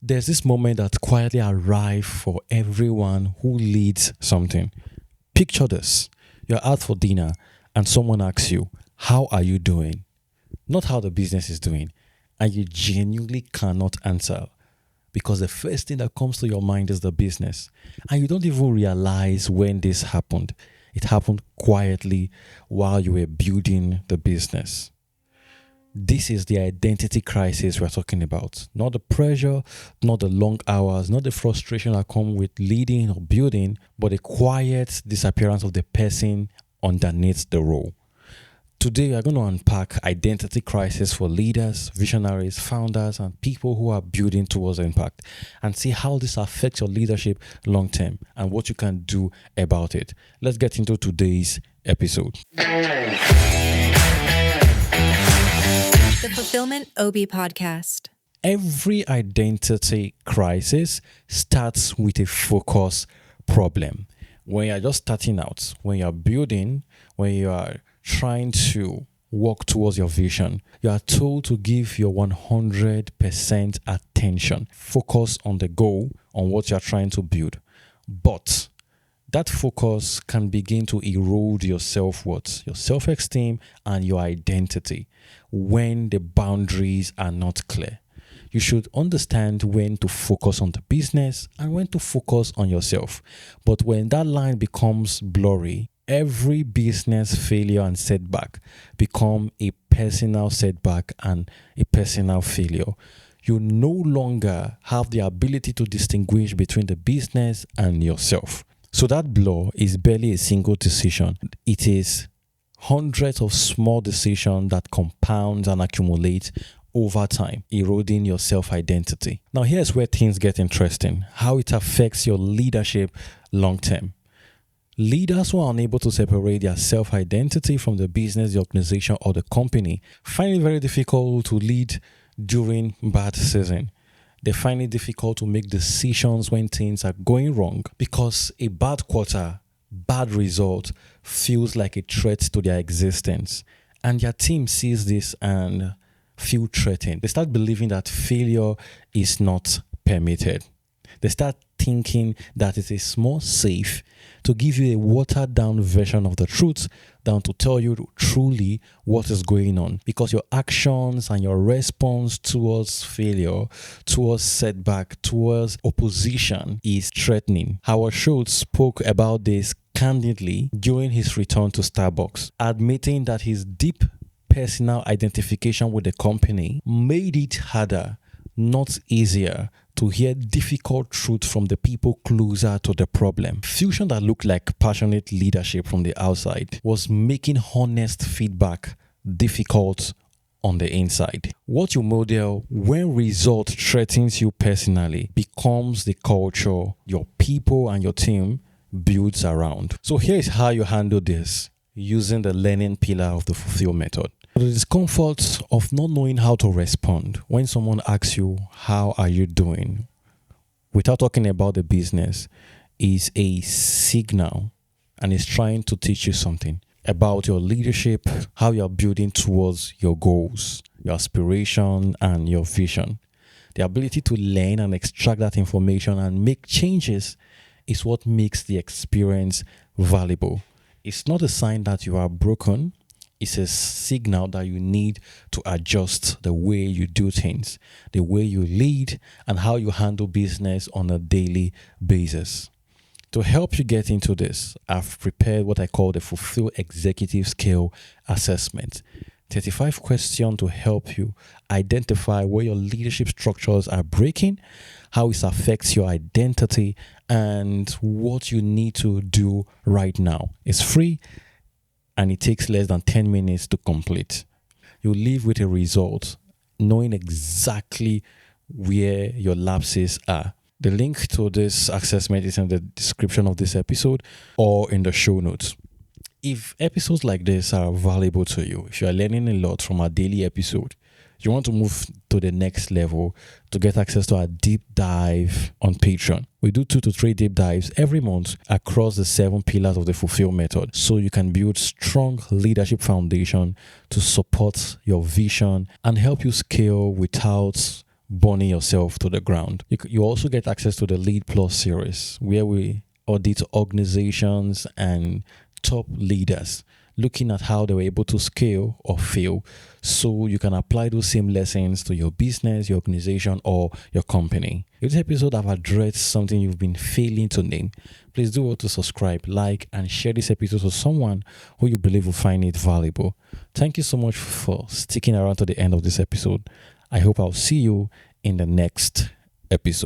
There's this moment that quietly arrives for everyone who leads something. Picture this. You're out for dinner and someone asks you, how are you doing? Not how the business is doing. And you genuinely cannot answer because the first thing that comes to your mind is the business. And you don't even realize when this happened. It happened quietly while you were building the business. This is the identity crisis we're talking about. Not the pressure, not the long hours, not the frustration that come with leading or building, but the quiet disappearance of the person underneath the role. Today, we are going to unpack identity crisis for leaders, visionaries, founders, and people who are building towards impact and see how this affects your leadership long term and what you can do about it. Let's get into today's episode. The Fulfillment OB Podcast. Every identity crisis starts with a focus problem. When you're just starting out, when you're building, when you are trying to work towards your vision, you are told to give your 100% attention. Focus on the goal, on what you're trying to build. But that focus can begin to erode your self-worth, your self-esteem, and your identity when the boundaries are not clear. You should understand when to focus on the business and when to focus on yourself. But when that line becomes blurry, every business failure and setback become a personal setback and a personal failure. You no longer have the ability to distinguish between the business and yourself. So that blur is barely a single decision. It is hundreds of small decisions that compound and accumulate over time, eroding your self-identity. Now, here's where things get interesting, how it affects your leadership long term. Leaders who are unable to separate their self-identity from the business, the organization, or the company find it very difficult to lead during bad season. They find it difficult to make decisions when things are going wrong because a bad quarter, bad result feels like a threat to their existence. And their team sees this and feel threatened. They start believing that failure is not permitted. They start thinking that it is more safe to give you a watered down version of the truth than to tell you truly what is going on, because your actions and your response towards failure, towards setback, towards opposition is threatening. Howard Schultz spoke about this candidly during his return to Starbucks, admitting that his deep personal identification with the company made it harder, not easier, to hear difficult truth from the people closer to the problem. Fusion that looked like passionate leadership from the outside was making honest feedback difficult on the inside. What you model when result threatens you personally becomes the culture your people and your team builds around. So here's how you handle this using the learning pillar of the Fulfill method. The discomfort of not knowing how to respond when someone asks you, how are you doing? Without talking about the business is a signal and is trying to teach you something about your leadership, how you're building towards your goals, your aspiration, and your vision. The ability to learn and extract that information and make changes is what makes the experience valuable. It's not a sign that you are broken. It's a signal that you need to adjust the way you do things, the way you lead, and how you handle business on a daily basis. To help you get into this, I've prepared what I call the Fulfill Executive Skill Assessment. 35 questions to help you identify where your leadership structures are breaking, how it affects your identity, and what you need to do right now. It's free and it takes less than 10 minutes to complete. You leave with a result knowing exactly where your lapses are. The link to this assessment is in the description of this episode or in the show notes. If episodes like this are valuable to you, if you are learning a lot from our daily episode, you want to move to the next level to get access to our deep dive on Patreon. We do 2 to 3 deep dives every month across the 7 pillars of the Fulfill method, so you can build strong leadership foundation to support your vision and help you scale without burning yourself to the ground. You also get access to the Lead Plus series, where we audit organizations and top leaders, looking at how they were able to scale or fail, so you can apply those same lessons to your business, your organization, or your company. If this episode have addressed something you've been failing to name, please do well to subscribe, like, and share this episode with someone who you believe will find it valuable. Thank you so much for sticking around to the end of this episode. I hope I'll see you in the next episode.